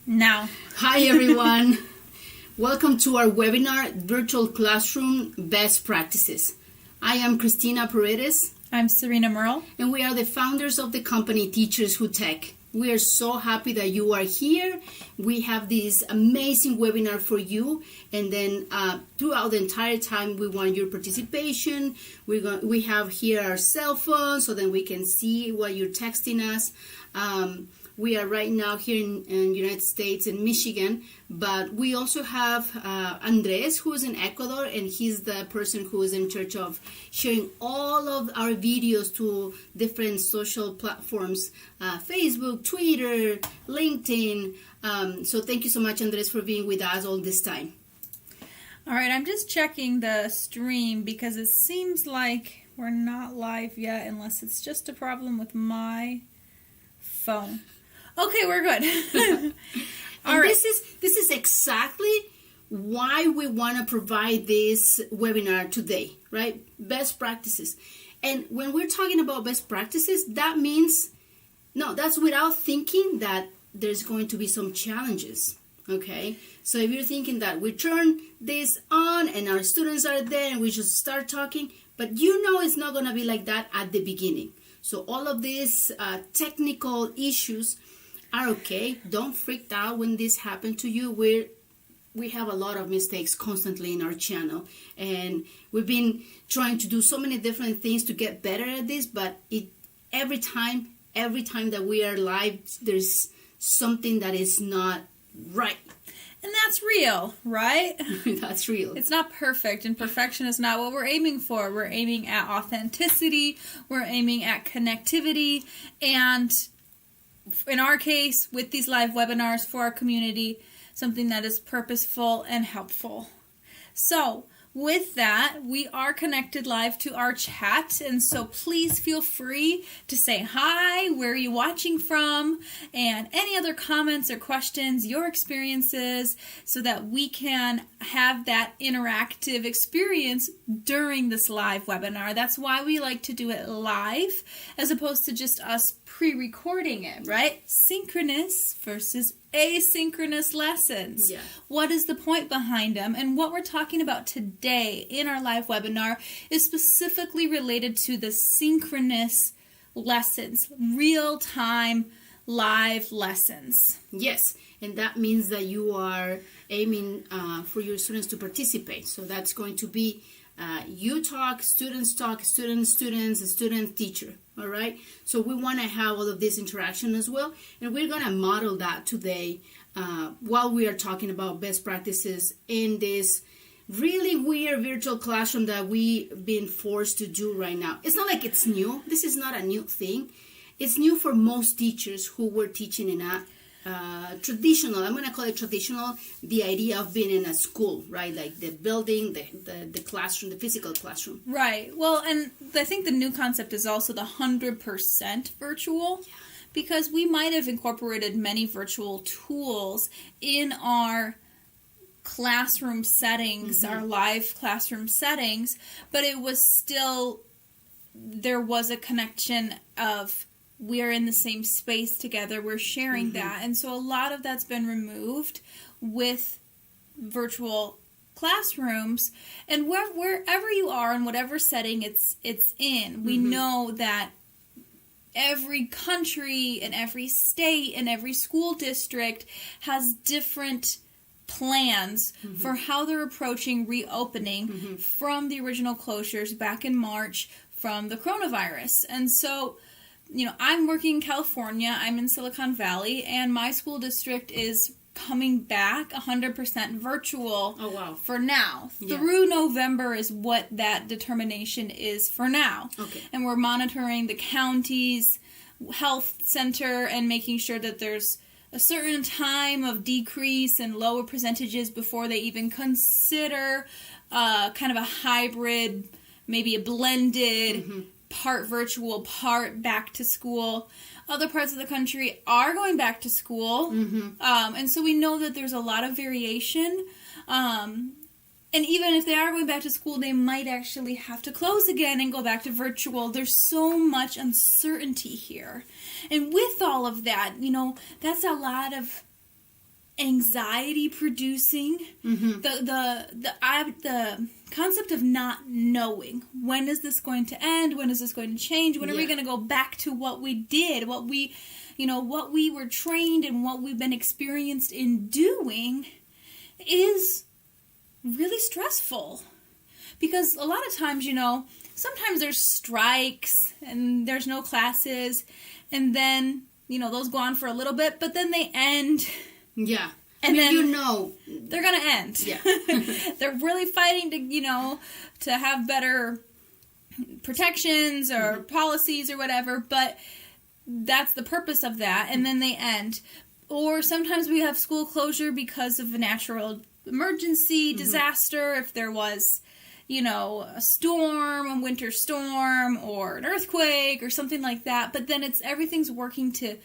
Now. Hi everyone. Welcome to our webinar, Virtual Classroom Best Practices. I am Cristina Paredes. I'm Serena Merle. And we are the founders of the company Teachers Who Tech. We are so happy that you are here. We have this amazing webinar for you. And then throughout the entire time, we want your participation. We have here our cell phones so that we can see what you're texting us. We are right now here in United States in Michigan, but we also have Andres, who is in Ecuador, and he's the person who is in charge of sharing all of our videos to different social platforms, Facebook, Twitter, LinkedIn. So thank you so much, Andres, for being with us all this time. All right, I'm just checking the stream because it seems like we're not live yet unless it's just a problem with my phone. Okay, we're good. All right. This is exactly why we want to provide this webinar today, right? Best practices. And when we're talking about best practices, that means, that's without thinking that there's going to be some challenges, okay? So if you're thinking that we turn this on and our students are there and we just start talking, but it's not going to be like that at the beginning. So all of these technical issues are okay. Don't freak out when this happened to you. We have a lot of mistakes constantly in our channel, and we've been trying to do so many different things to get better at this, but every time that we are live, there's something that is not right. And that's real, right? That's real. It's not perfect, and perfection is not what we're aiming for. We're aiming at authenticity, we're aiming at connectivity, and in our case, with these live webinars for our community, something that is purposeful and helpful. So, with that, we are connected live to our chat, and so please feel free to say hi, where are you watching from, and any other comments or questions, your experiences, so that we can have that interactive experience during this live webinar. That's why we like to do it live, as opposed to just us pre-recording it, right? Synchronous versus asynchronous lessons. Yeah. What is the point behind them? And what we're talking about today in our live webinar is specifically related to the synchronous lessons, real-time live lessons. Yes, and that means that you are aiming for your students to participate. So that's going to be you talk, students, student, teacher. All right. So we want to have all of this interaction as well. And we're going to model that today while we are talking about best practices in this really weird virtual classroom that we've been forced to do right now. It's not like it's new. This is not a new thing. It's new for most teachers who were teaching in a traditional, I'm going to call it traditional, the idea of being in a school, right? Like the building, the classroom, the physical classroom. Right. Well, and I think the new concept is also the 100% virtual, because we might have incorporated many virtual tools in our classroom settings, our live classroom settings, but it was still, there was a connection of we're in the same space together, we're sharing that. And so a lot of that's been removed with virtual classrooms. And wherever you are, in whatever setting it's in, we know that every country and every state and every school district has different plans for how they're approaching reopening from the original closures back in March from the coronavirus. And so I'm working in California, I'm in Silicon Valley, and my school district is coming back 100% virtual for now. Yeah. Through November is what that determination is for now. Okay. And we're monitoring the county's health center and making sure that there's a certain time of decrease and lower percentages before they even consider kind of a hybrid, maybe a blended part virtual, part back to school. Other parts of the country are going back to school. And so we know that there's a lot of variation. And even if they are going back to school, they might actually have to close again and go back to virtual. There's so much uncertainty here. And with all of that, you know, that's a lot of anxiety producing. The concept of not knowing, when is this going to end, when is this going to change, when are we going to go back to what we did, what we were trained and what we've been experienced in doing, is really stressful. Because a lot of times, sometimes there's strikes and there's no classes, and then those go on for a little bit, but then they end. Yeah. And then they're going to end. Yeah. They're really fighting to have better protections or policies or whatever, but that's the purpose of that, and then they end. Or sometimes we have school closure because of a natural emergency, disaster, if there was, a storm, a winter storm, or an earthquake, or something like that. But then everything's working to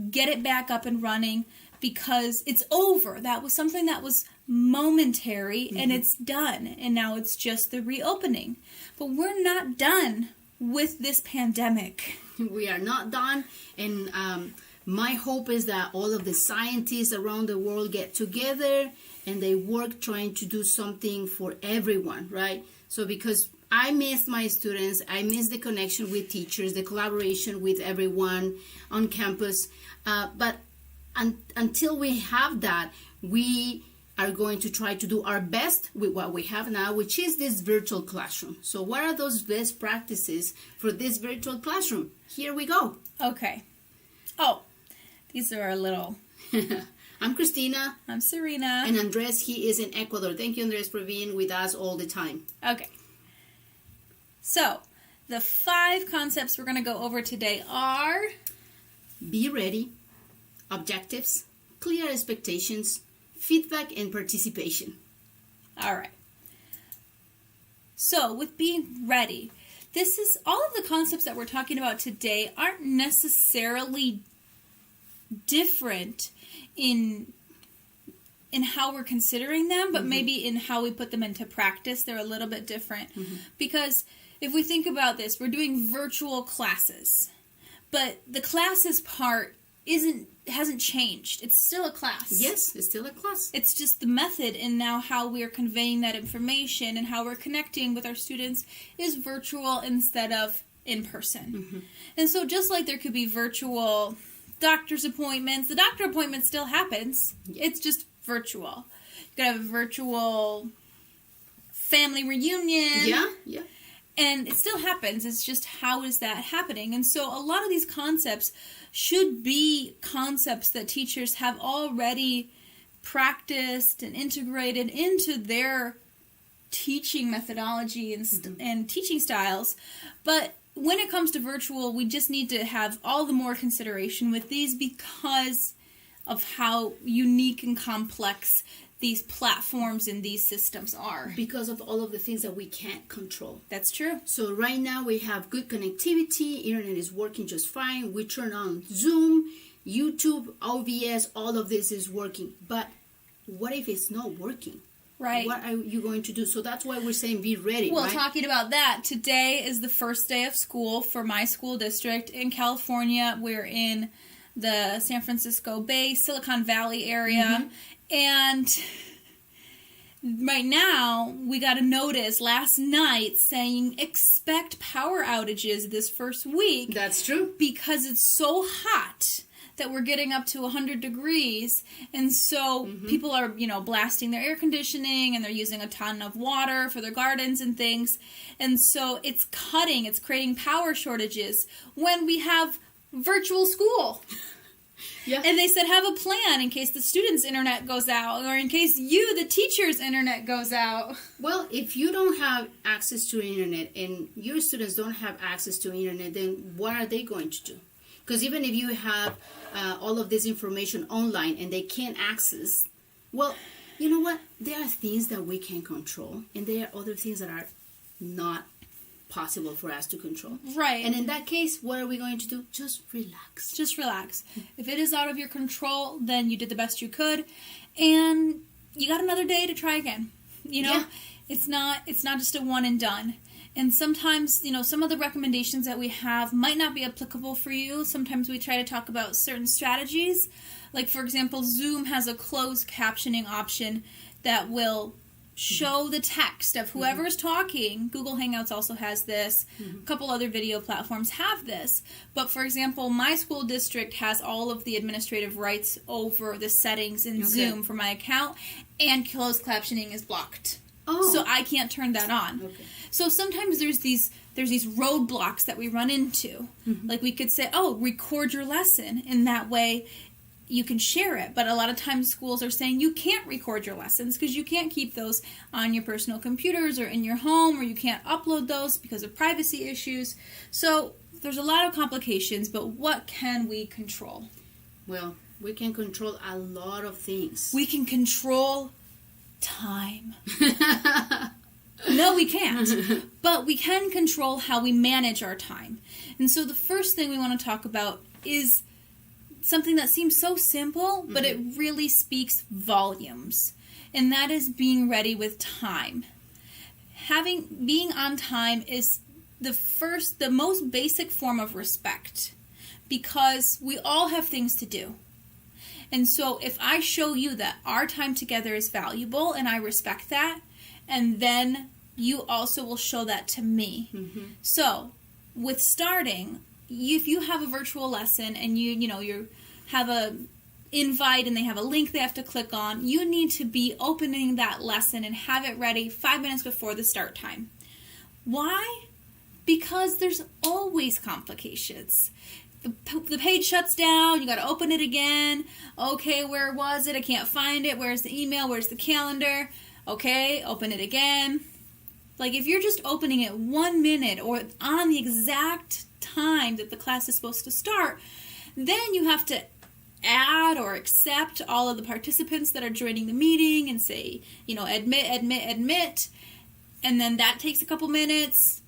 get it back up and running because it's over. That was something that was momentary, and it's done. And now it's just the reopening. But we're not done with this pandemic. We are not done, and my hope is that all of the scientists around the world get together and they work trying to do something for everyone, right? So because I miss my students, I miss the connection with teachers, the collaboration with everyone on campus, but until we have that, we are going to try to do our best with what we have now, which is this virtual classroom. So what are those best practices for this virtual classroom? Here we go. Okay. Oh, these are our little... I'm Christina. I'm Serena. And Andres, he is in Ecuador. Thank you, Andres, for being with us all the time. Okay. So, the 5 concepts we're going to go over today are... Be ready, objectives, clear expectations, feedback, and participation. All right. So, with being ready, this is all of the concepts that we're talking about today aren't necessarily different in how we're considering them, but maybe in how we put them into practice, they're a little bit different. Because if we think about this, we're doing virtual classes, but the classes part hasn't changed. It's still a class. Yes, it's still a class. It's just the method and now how we are conveying that information and how we're connecting with our students is virtual instead of in person. And so just like there could be virtual doctor's appointments, the doctor appointment still happens. It's just virtual. You could have a virtual family reunion. Yeah. And it still happens. It's just how is that happening? And so a lot of these concepts should be concepts that teachers have already practiced and integrated into their teaching methodology and teaching styles. But when it comes to virtual, we just need to have all the more consideration with these because of how unique and complex these platforms and these systems are. Because of all of the things that we can't control. That's true. So right now we have good connectivity. Internet is working just fine. We turn on Zoom, YouTube, OBS, all of this is working. But what if it's not working? Right. What are you going to do? So that's why we're saying be ready, Well, right? talking about that, today is the first day of school for my school district in California. We're in the San Francisco Bay, Silicon Valley area. And right now, we got a notice last night saying expect power outages this first week. That's true. Because it's so hot that we're getting up to 100 degrees. And so people are, blasting their air conditioning and they're using a ton of water for their gardens and things. And so it's creating power shortages when we have virtual school. Yeah. And they said have a plan in case the students' internet goes out or in case the teacher's internet goes out. Well, if you don't have access to internet and your students don't have access to internet, then what are they going to do? Because even if you have all of this information online and they can't access, well, you know what? There are things that we can control and there are other things that are not possible for us to control. Right. And in that case, what are we going to do? Just relax. Just relax. If it is out of your control, then you did the best you could and you got another day to try again. Yeah. It's not just a one and done. And sometimes, some of the recommendations that we have might not be applicable for you. Sometimes we try to talk about certain strategies, Like, for example, Zoom has a closed captioning option that will show the text of whoever's talking. Google Hangouts also has this. A couple other video platforms have this. But, for example, my school district has all of the administrative rights over the settings in Zoom for my account, and closed captioning is blocked. Oh. So I can't turn that on. Okay. So sometimes there's these roadblocks that we run into. Like, we could say, oh, record your lesson, and that way you can share it. But a lot of times schools are saying you can't record your lessons because you can't keep those on your personal computers or in your home, or you can't upload those because of privacy issues. So there's a lot of complications, but what can we control? Well, we can control a lot of things. We can control time. No, we can't. But we can control how we manage our time. And so the first thing we want to talk about is something that seems so simple, but it really speaks volumes. And that is being ready with time. Being on time is the most basic form of respect, because we all have things to do. And so if I show you that our time together is valuable and I respect that, and then you also will show that to me. So with starting, if you have a virtual lesson and you have a invite and they have a link they have to click on, you need to be opening that lesson and have it ready 5 minutes before the start time. Why? Because there's always complications. The page shuts down, you got to open it again. Okay, where was it? I can't find it. Where's the email? Where's the calendar? Okay, open it again. Like, if you're just opening it 1 minute or on the exact time that the class is supposed to start, then you have to add or accept all of the participants that are joining the meeting and say, admit. And then that takes a couple minutes.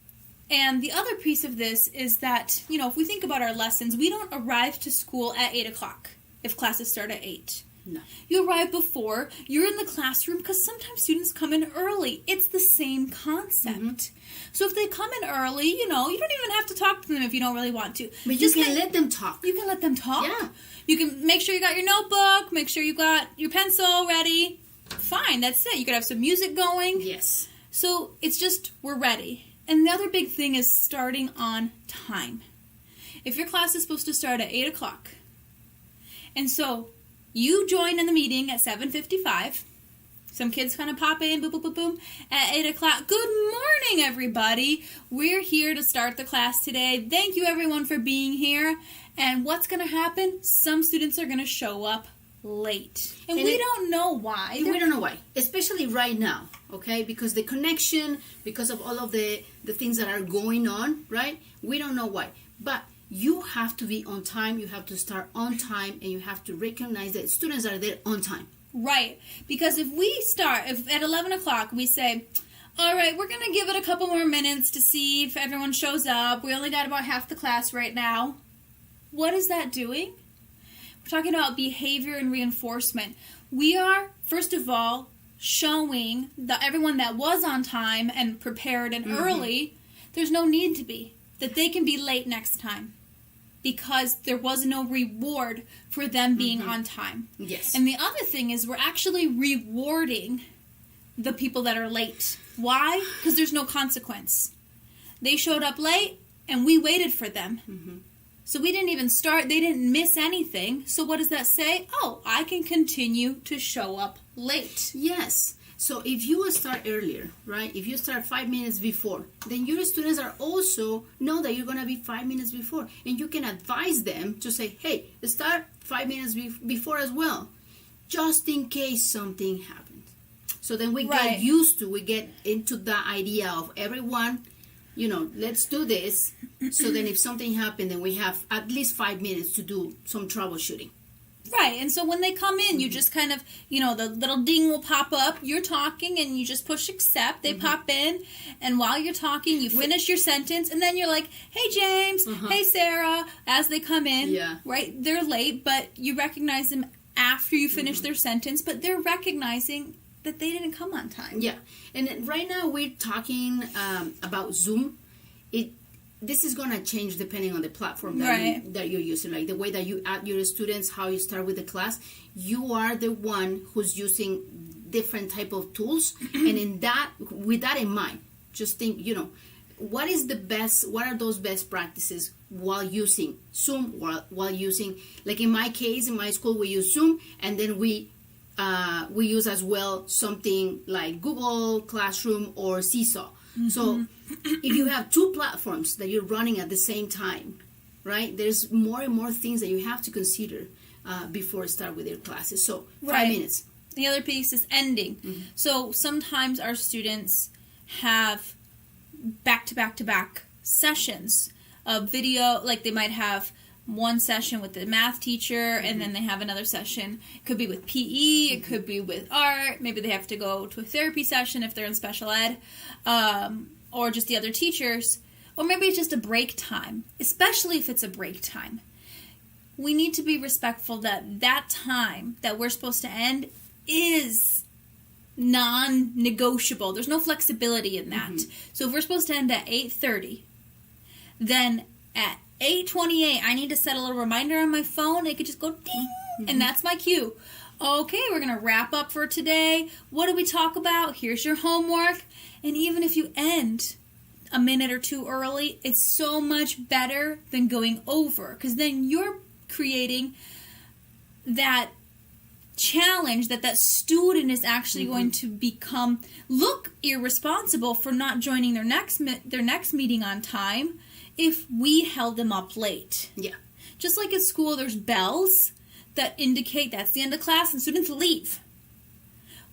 And the other piece of this is that, if we think about our lessons, we don't arrive to school at 8 o'clock if classes start at 8. No. You arrive before, you're in the classroom, because sometimes students come in early. It's the same concept. So if they come in early, you don't even have to talk to them if you don't really want to. But you can let them talk. You can let them talk. Yeah. You can make sure you got your notebook, make sure you got your pencil ready. Fine, that's it. You could have some music going. Yes. So it's just, we're ready. And the other big thing is starting on time. If your class is supposed to start at 8 o'clock, and so you join in the meeting at 7:55, some kids kind of pop in, boom, boom, boom, boom, at 8 o'clock. Good morning, everybody. We're here to start the class today. Thank you, everyone, for being here. And what's going to happen? Some students are going to show up late. And we don't know why. We don't know why. Especially right now, okay? Because the connection, because of all of the things that are going on, right? We don't know why. But you have to be on time. You have to start on time. And you have to recognize that students are there on time. Right. Because if at 11 o'clock we say, all right, we're going to give it a couple more minutes to see if everyone shows up. We only got about half the class right now. What is that doing? We're talking about behavior and reinforcement. We are, first of all, showing everyone that was on time and prepared and early, there's no need to be. That they can be late next time. Because there was no reward for them being on time. Yes. And the other thing is we're actually rewarding the people that are late. Why? Because there's no consequence. They showed up late, and we waited for them. So we didn't even start. They didn't miss anything. So what does that say? Oh, I can continue to show up late. Yes. So if you start earlier, right? If you start 5 minutes before, then your students are also know that you're going to be 5 minutes before. And you can advise them to say, hey, start 5 minutes before as well, just in case something happens. So then we get into the idea of everyone, let's do this. So then if something happened, then we have at least 5 minutes to do some troubleshooting. Right, and so when they come in, you just kind of, the little ding will pop up. You're talking, and you just push accept. They pop in, and while you're talking, you finish your sentence, and then you're like, hey, James, hey, Sarah, as they come in. Yeah. Right? They're late, but you recognize them after you finish their sentence, but they're recognizing that they didn't come on time. Yeah, and right now we're talking about Zoom. this is going to change depending on the platform that you're using, like the way that you add your students, how you start with the class. You are the one who's using different type of tools, and with that in mind, just think, what are those best practices while using Zoom, while using, like in my case, in my school, we use Zoom, and then we use as well something like Google Classroom or Seesaw. So if you have two platforms that you're running at the same time, right, there's more and more things that you have to consider before start with your classes. So 5 minutes. The other piece is ending. So sometimes our students have back-to-back-to-back sessions of video, like they might have one session with the math teacher, and then they have another session. It could be with PE, it could be with art, maybe they have to go to a therapy session if they're in special ed, or just the other teachers, or maybe it's just a break time, especially if it's a break time. We need to be respectful that time that we're supposed to end is non-negotiable. There's no flexibility in that. So if we're supposed to end at 8:30, then at 8:28, I need to set a little reminder on my phone. It could just go ding, and that's my cue. Okay, we're going to wrap up for today. What did we talk about? Here's your homework. And even if you end a minute or two early, it's so much better than going over, because then you're creating that challenge that student is actually going to look irresponsible for not joining their next meeting on time if we held them up late. Yeah. Just like at school, there's bells that indicate that's the end of class and students leave.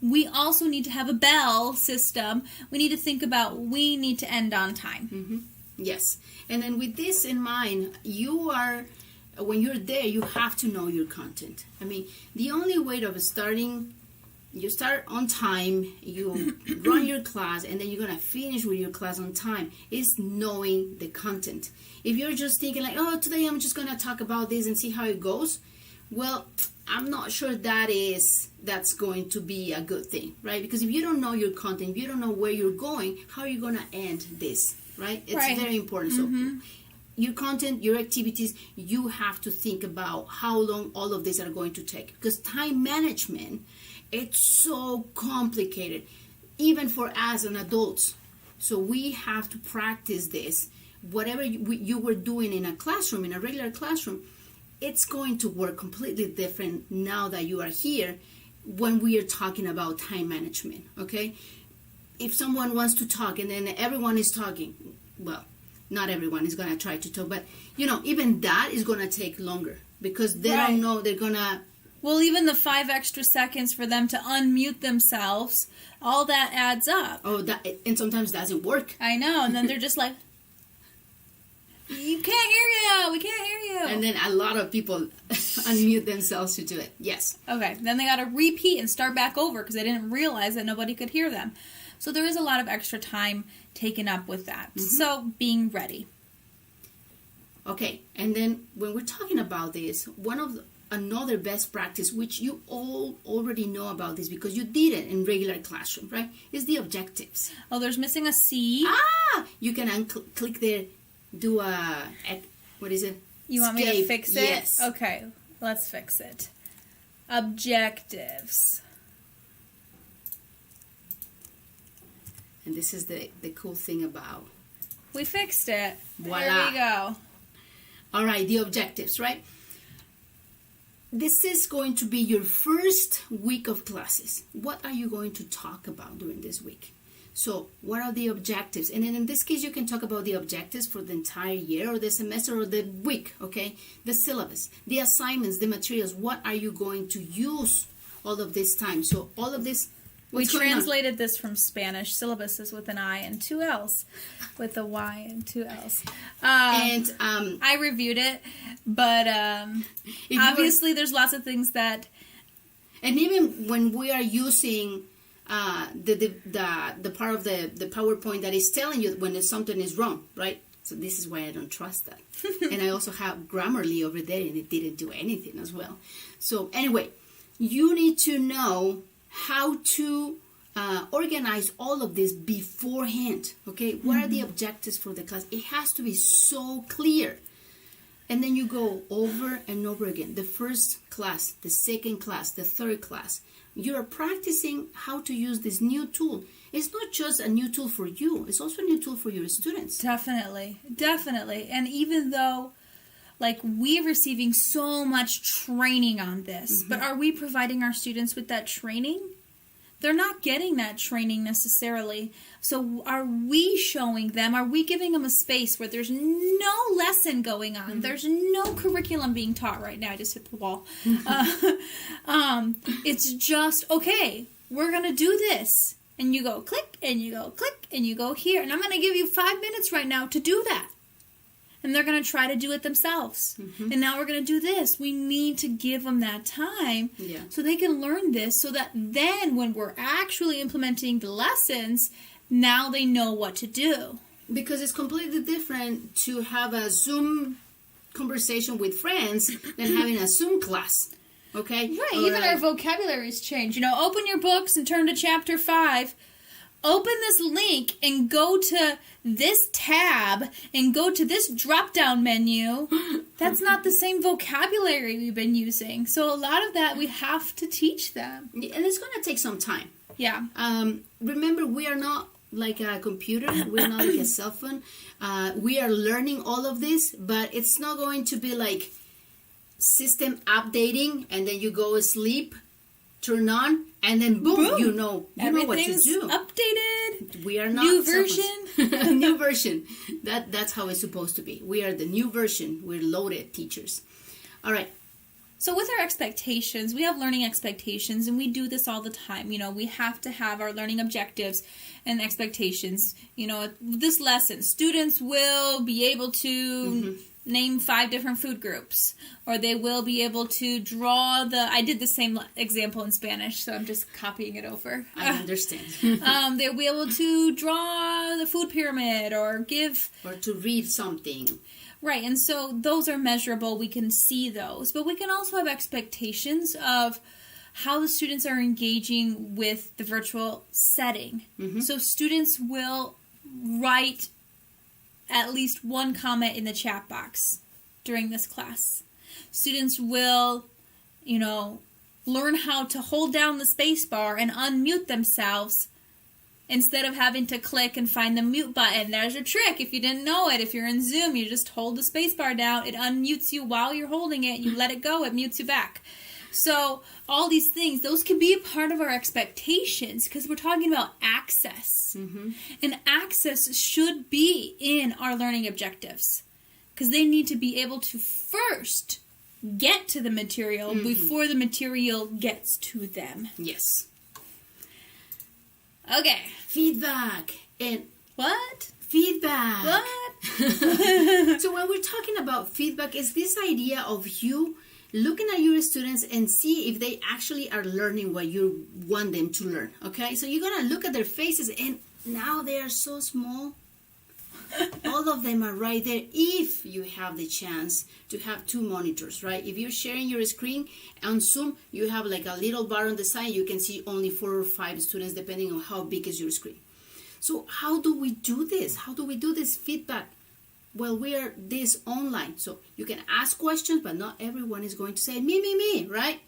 We also need to have a bell system. We need to think about we need to end on time. Yes. And then with this in mind, when you're there, you have to know your content. I mean, the only way of starting, you start on time, you run your class, and then you're going to finish with your class on time, is knowing the content. If you're just thinking like, oh, today I'm just going to talk about this and see how it goes, well, I'm not sure that's going to be a good thing, right? Because if you don't know your content, if you don't know where you're going, how are you going to end this, right? It's very important. So your content, your activities, you have to think about how long all of these are going to take. Because time management, it's so complicated, even for us and adults. So we have to practice this. Whatever you were doing in a classroom, in a regular classroom, it's going to work completely different now that you are here when we are talking about time management, okay? If someone wants to talk and then everyone is talking, well, not everyone is going to try to talk, but, even that is going to take longer because they don't know they're going to... Well, even the 5 extra seconds for them to unmute themselves, all that adds up. Oh, and sometimes doesn't work. I know, and then they're just like, you can't hear you, we can't hear you. And then a lot of people unmute themselves to do it. Yes. Okay, then they got to repeat and start back over because they didn't realize that nobody could hear them. So there is a lot of extra time taken up with that. So being ready. Okay, and then when we're talking about this, another best practice, which you all already know about this because you did it in regular classroom, right, is the objectives. Oh, there's missing a C. You can click there, do what is it? You want me to fix it? Yes. Okay, let's fix it. Objectives. And this is the cool thing about... We fixed it. Voila. There we go. All right, the objectives, right? This is going to be your first week of classes. What are you going to talk about during this week? So what are the objectives? And then in this case, you can talk about the objectives for the entire year or the semester or the week, okay? The syllabus, the assignments, the materials. What are you going to use all of this time? So all of this... We translated this from Spanish. Syllabus is with an I and 2 L's. With a Y and 2 L's. I reviewed it, but obviously there's lots of things that... And even when we are using the part of the PowerPoint that is telling you when something is wrong, right? So this is why I don't trust that. And I also have Grammarly over there, and it didn't do anything as well. So anyway, you need to know how to organize all of this beforehand. Okay, what are the objectives for the class? It has to be so clear. And then you go over and over again. The first class, the second class, the third class. You're practicing how to use this new tool. It's not just a new tool for you. It's also a new tool for your students. Definitely. And even though, like, we're receiving so much training on this, but are we providing our students with that training? They're not getting that training necessarily. So are we showing them, are we giving them a space where there's no lesson going on? There's no curriculum being taught right now. I just hit the wall. It's just, okay, we're going to do this. And you go click, and you go click, and you go here. And I'm going to give you 5 minutes right now to do that. And they're going to try to do it themselves. And now we're going to do this. We need to give them that time so they can learn this, so that then when we're actually implementing the lessons, now they know what to do. Because it's completely different to have a Zoom conversation with friends than having a Zoom class. Okay? Right. Even our vocabularies change. You know, open your books and turn to chapter 5. Open this link and go to this tab and go to this drop-down menu. That's not the same vocabulary we've been using. So a lot of that we have to teach them. And it's going to take some time. Yeah. Remember, we are not like a computer. We're not like a cell phone. We are learning all of this, but it's not going to be like system updating and then you go sleep, turn on, and then boom. you know what to do. Updated. We are not new version. New version. That's how it's supposed to be. We are the new version. We're loaded teachers. All right. So with our expectations, we have learning expectations, and we do this all the time. You know, we have to have our learning objectives and expectations. You know, this lesson, students will be able to name 5 different food groups, or they will be able to draw I did the same example in Spanish, so I'm just copying it over. I understand. They'll be able to draw the food pyramid, or to read something. Right, and so those are measurable. We can see those, but we can also have expectations of how the students are engaging with the virtual setting. So students will write at least one comment in the chat box during this class. Students will, learn how to hold down the space bar and unmute themselves instead of having to click and find the mute button. There's your trick. If you didn't know it, if you're in Zoom, you just hold the space bar down. It unmutes you while you're holding it. You let it go. It mutes you back. So all these things, those can be a part of our expectations because we're talking about access. And access should be in our learning objectives because they need to be able to first get to the material before the material gets to them. Yes. Okay. Feedback. And what? Feedback. What? So when we're talking about feedback, it's this idea of you looking at your students and see if they actually are learning what you want them to learn. Okay? So you're going to look at their faces, and now they are so small. All of them are right there. If you have the chance to have 2 monitors, right? If you're sharing your screen on Zoom, you have like a little bar on the side. You can see only 4 or 5 students depending on how big is your screen. So how do we do this? How do we do this feedback? Well, we are this online. So you can ask questions, but not everyone is going to say, me, right?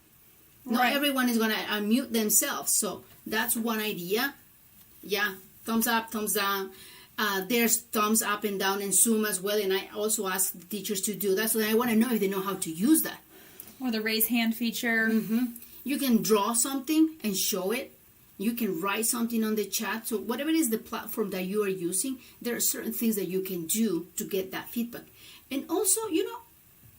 Not everyone is going to unmute themselves. So that's one idea. Yeah, thumbs up, thumbs down. There's thumbs up and down in Zoom as well, and I also ask the teachers to do that, so I want to know if they know how to use that. Or the raise hand feature. You can draw something and show it. You can write something on the chat. So whatever is the platform that you are using, there are certain things that you can do to get that feedback. And also, you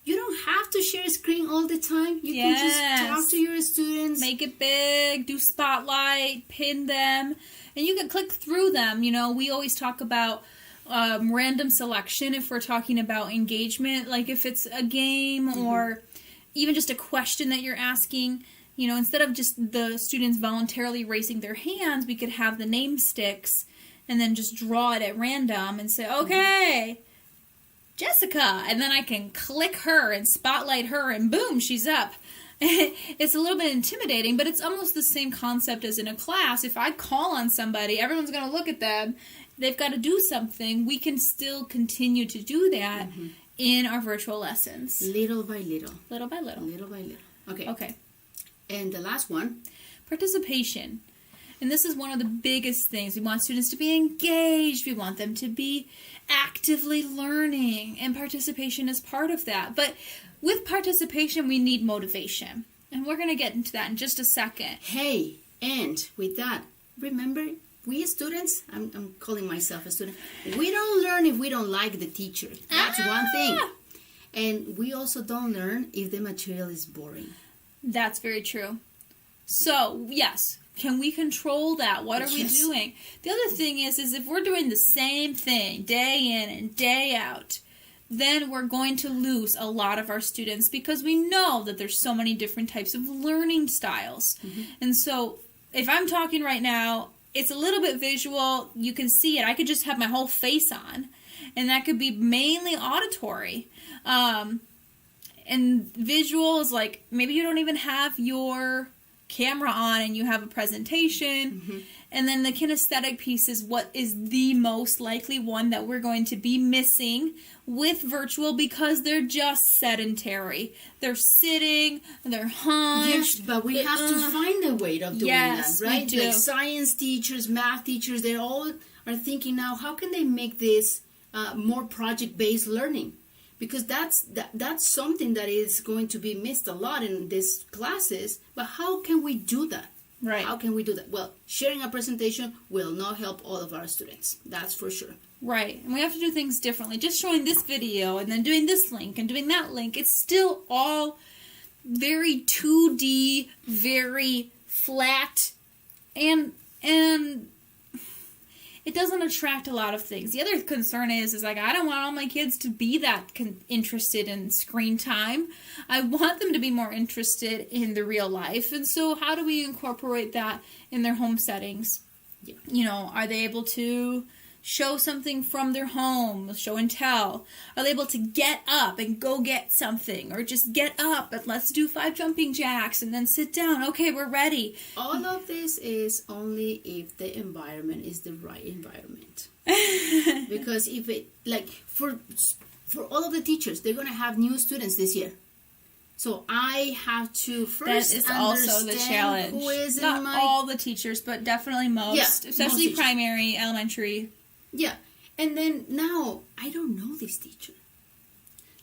don't have to share a screen all the time. You can just talk to your students. Make it big, do spotlight, pin them. And you can click through them. We always talk about random selection if we're talking about engagement, like if it's a game or even just a question that you're asking. Instead of just the students voluntarily raising their hands, we could have the name sticks and then just draw it at random and say, okay, Jessica. And then I can click her and spotlight her and boom, she's up. it's a little bit intimidating, but it's almost the same concept as in a class. If I call on somebody, everyone's going to look at them. They've got to do something. We can still continue to do that in our virtual lessons. Little by little. Little by little. Little by little. Okay. Okay. And the last one. Participation. And this is one of the biggest things. We want students to be engaged. We want them to be actively learning. And participation is part of that. But with participation, we need motivation. And we're going to get into that in just a second. Hey, and with that, remember, we students, I'm calling myself a student, we don't learn if we don't like the teacher. That's one thing. And we also don't learn if the material is boring. That's very true. So, yes. Can we control that? What are we doing? The other thing is if we're doing the same thing day in and day out, then we're going to lose a lot of our students because we know that there's so many different types of learning styles. And so if I'm talking right now, it's a little bit visual. You can see it. I could just have my whole face on, and that could be mainly auditory. And visual is like maybe you don't even have your camera on and you have a presentation. And then the kinesthetic piece is what is the most likely one that we're going to be missing with virtual because they're just sedentary. They're sitting, they're hunched. Yes, but we have to find a way of doing that, right? We do. Like science teachers, math teachers, they all are thinking now, how can they make this more project-based learning? Because that's something that is going to be missed a lot in these classes. But how can we do that? Right. How can we do that? Well, sharing a presentation will not help all of our students. That's for sure. Right. And we have to do things differently. Just showing this video and then doing this link and doing that link, it's still all very 2D, very flat, and it doesn't attract a lot of things. The other concern is like, I don't want all my kids to be that interested in screen time. I want them to be more interested in the real life. And so how do we incorporate that in their home settings? Yeah. You know, are they able to show something from their home, show and tell? Are they able to get up and go get something? Or just get up and let's do 5 jumping jacks and then sit down. Okay, we're ready. All of this is only if the environment is the right environment. Because if it, like, for all of the teachers, they're going to have new students this year. So I have to first that is also the challenge. Who is Not in my... all the teachers, but definitely most, especially most primary, elementary. Yeah, and then now I don't know this teacher.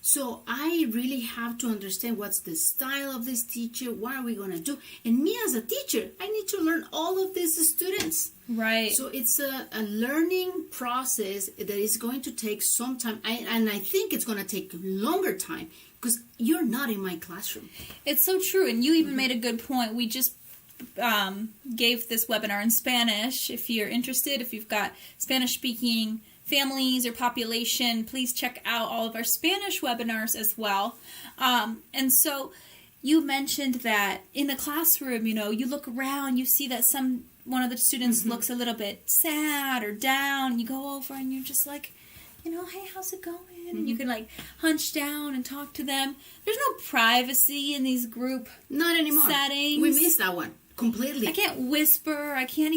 So I really have to understand what's the style of this teacher, what are we going to do? And me as a teacher, I need to learn all of these students. Right. So it's a learning process that is going to take some time. And I think it's going to take longer time because you're not in my classroom. It's so true. And you even made a good point. We just gave this webinar in Spanish. If you're interested, if you've got Spanish-speaking families or population, please check out all of our Spanish webinars as well. And so you mentioned that in the classroom, you know, you look around, you see that one of the students looks a little bit sad or down, and you go over and you're just like, you know, hey, how's it going? And you can like hunch down and talk to them. There's no privacy in these group not anymore settings. We missed that one completely. I can't whisper. I can't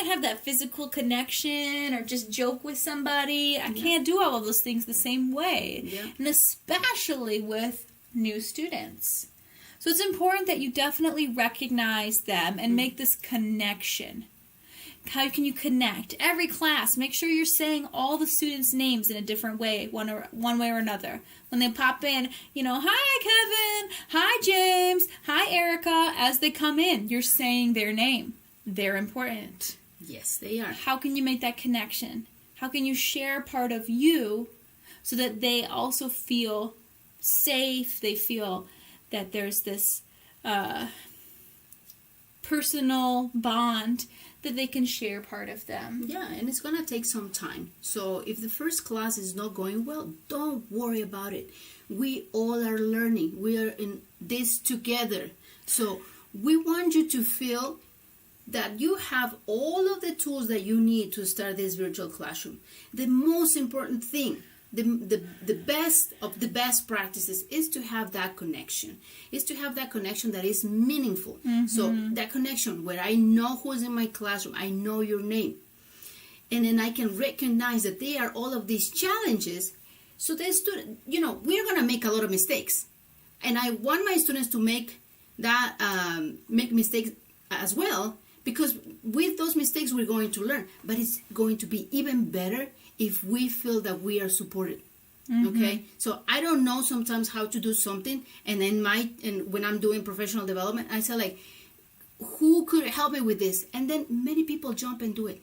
have that physical connection or just joke with somebody. I can't do all of those things the same way. Yeah. And especially with new students. So it's important that you definitely recognize them and make this connection. How can you connect? Every class, make sure you're saying all the students' names in a different way, one way or another. When they pop in, you know, hi Kevin, hi James, hi Erica. As they come in, you're saying their name. They're important. Yes, they are. How can you make that connection? How can you share part of you so that they also feel safe? They feel that there's this personal bond that they can share part of them. Yeah, and it's going to take some time. So if the first class is not going well, don't worry about it. We all are learning. We are in this together. So we want you to feel that you have all of the tools that you need to start this virtual classroom. The most important thing, the best of the best practices is to have that connection. Is to have that connection that is meaningful. So that connection where I know who's in my classroom, I know your name. And then I can recognize that they are all of these challenges. So the student, we're going to make a lot of mistakes. And I want my students to make mistakes as well, because with those mistakes we're going to learn. But it's going to be even better if we feel that we are supported. Okay, so I don't know sometimes how to do something, and then when I'm doing professional development, I say like, who could help me with this? And then many people jump and do it,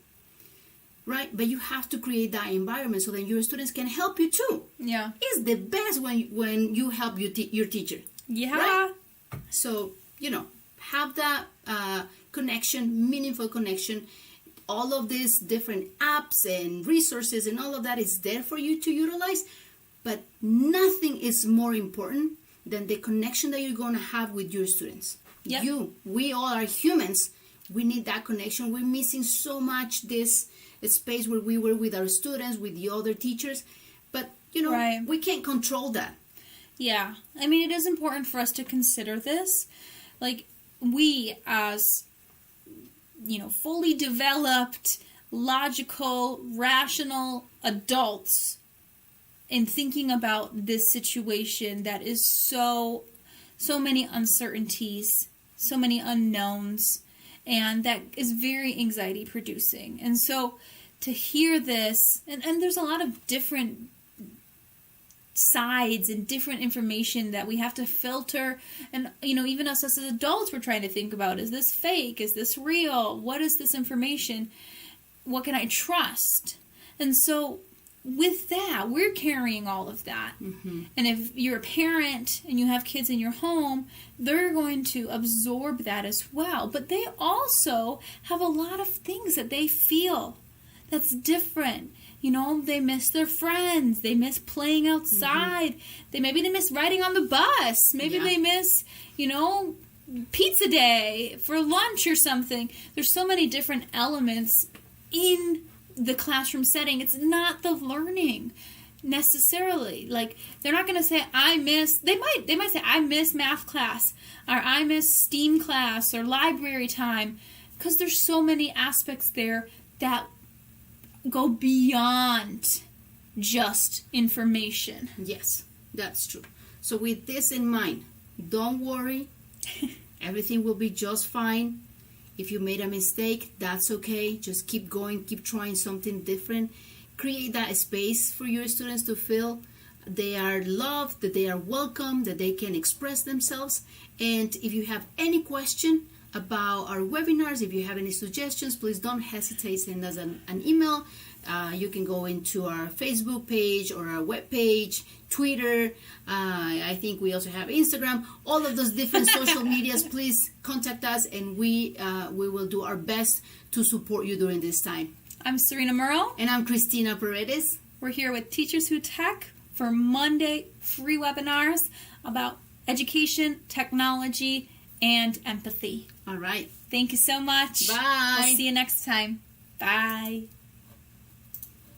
right? But you have to create that environment so that your students can help you too. Yeah, it's the best when you help your teacher. Yeah, right? So have that connection, meaningful connection. All of these different apps and resources and all of that is there for you to utilize, but nothing is more important than the connection that you're going to have with your students. Yep. We all are humans. We need that connection. We're missing so much this space where we were with our students, with the other teachers, but right. We can't control that. Yeah, I mean, it is important for us to consider this. Like, we as fully developed, logical, rational adults, in thinking about this situation that is so many uncertainties, so many unknowns, and that is very anxiety producing. And so to hear this, and there's a lot of different sides and different information that we have to filter, and even us as adults, we're trying to think about, is this fake, is this real, what is this information, what can I trust? And so with that, we're carrying all of that. And if you're a parent and you have kids in your home, they're going to absorb that as well, but they also have a lot of things that they feel that's different. They miss their friends. They miss playing outside. They miss riding on the bus. Maybe they miss, pizza day for lunch or something. There's so many different elements in the classroom setting. It's not the learning necessarily. Like, they're not going to say, they might say, I miss math class, or I miss STEAM class, or library time, because there's so many aspects there that go beyond just information. Yes, that's true. So with this in mind, don't worry. Everything will be just fine. If you made a mistake, that's okay. Just keep going, keep trying something different. Create that space for your students to feel they are loved, that they are welcome, that they can express themselves. And if you have any question about our webinars, if you have any suggestions, please don't hesitate, send us an email. You can go into our Facebook page or our web page, Twitter. I think we also have Instagram. All of those different social medias. Please contact us, and we will do our best to support you during this time. I'm Serena Murrow. And I'm Cristina Paredes. We're here with Teachers Who Tech for Monday free webinars about education, technology, and empathy. All right. Thank you so much. Bye. We'll see you next time. Bye.